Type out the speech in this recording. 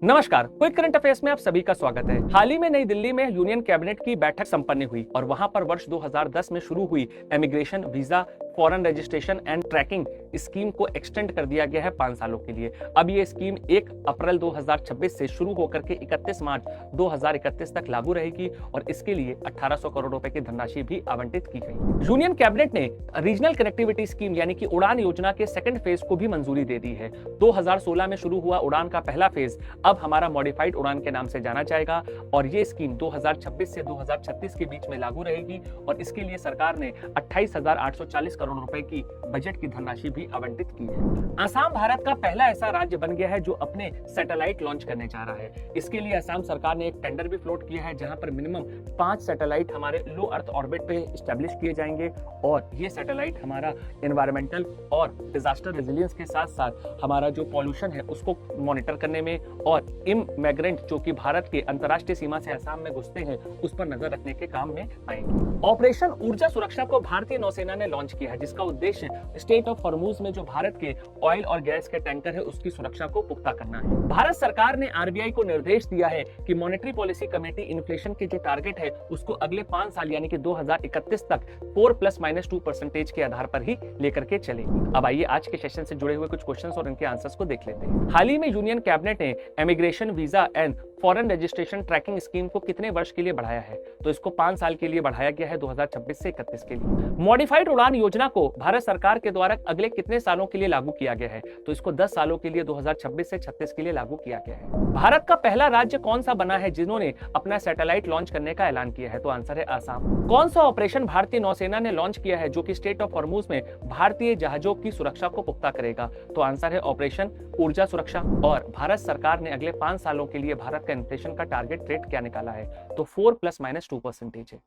नमस्कार, quick current affairs में आप सभी का स्वागत है। हाल ही में नई दिल्ली में यूनियन कैबिनेट की बैठक संपन्न हुई और वहां पर वर्ष 2010 में शुरू हुई immigration, visa, foreign registration and tracking scheme को एक्सटेंड कर दिया गया है 5 सालों के लिए। अब ये स्कीम 1 अप्रैल 2026 से शुरू होकर के 31 मार्च 2031 तक लागू रहेगी और इसके लिए 1800 करोड़ रुपए की धनराशि भी आवंटित की गई। यूनियन कैबिनेट ने रीजनल कनेक्टिविटी स्कीम यानी कि उड़ान योजना के सेकंड फेज को भी मंजूरी दे दी है। 2016 में शुरू हुआ उड़ान का पहला फेज अब हमारा मॉडिफाइड उड़ान के नाम से जाना जाएगा और ये स्कीम 2026 से 2036 के बीच में लागू रहेगी और इसके लिए सरकार ने 28,840 करोड़ रुपए की बजट की धनराशि भी आवंटित की है। असम भारत का पहला ऐसा राज्य बन गया है जो अपने सैटेलाइट लॉन्च करने जा रहा है। इसके लिए असम सरकार ने एक टेंडर भी फ्लोट किया है जहां पर मिनिमम 5 सैटेलाइट हमारे लो अर्थ ऑर्बिट पे स्टैब्लिश किए जाएंगे और ये सैटेलाइट हमारा एनवायरमेंटल और डिजास्टर रेजिलियंस के साथ साथ हमारा जो पॉल्यूशन है उसको मॉनिटर करने में और इमिग्रेंट जो कि भारत के अंतरराष्ट्रीय सीमा से असम में घुसते हैं उस पर नजर रखने के काम में आएंगे। ऑपरेशन ऊर्जा सुरक्षा को भारतीय नौसेना ने लॉन्च किया है जिसका उद्देश्य स्टेट ऑफ हॉर्मुज में जो भारत के ऑयल और गैस के टैंकर है उसकी सुरक्षा को पुख्ता करना है। भारत सरकार ने आरबीआई को निर्देश दिया है कि मॉनेटरी पॉलिसी कमेटी इन्फ्लेशन के जो टारगेट है उसको अगले 5 साल यानी कि 2031 तक 4+-2% के आधार पर ही लेकर के चलेगी। अब आइए आज के सेशन से जुड़े हुए कुछ क्वेश्चंस और इनके आंसर्स को देख लेते हैं। हाल ही में यूनियन कैबिनेट ने immigration, visa and foreign registration tracking scheme को कितने वर्ष के लिए बढ़ाया है? तो इसको 5 साल के लिए बढ़ाया गया है 2026 से 31 के लिए। मॉडिफाइड उड़ान योजना को भारत सरकार के द्वारा अगले कितने सालों के लिए लागू किया गया है? तो इसको 10 सालों के लिए 2026 से 36 के लिए लागू किया गया है। भारत का पहला राज्य कौन सा बना है जिन्होंने अपना सैटेलाइट लॉन्च करने का ऐलान किया है? तो आंसर है असम। कौन सा ऑपरेशन भारतीय नौसेना ने लॉन्च किया है जो कि स्टेट ऑफ हॉर्मुज में भारतीय जहाजों की सुरक्षा को पुख्ता करेगा? तो आंसर है ऑपरेशन ऊर्जा सुरक्षा। और भारत सरकार ने अगले 5 सालों के लिए भारत का इन्फ्लेशन का टारगेट रेट क्या निकाला है? तो 4+-2% है।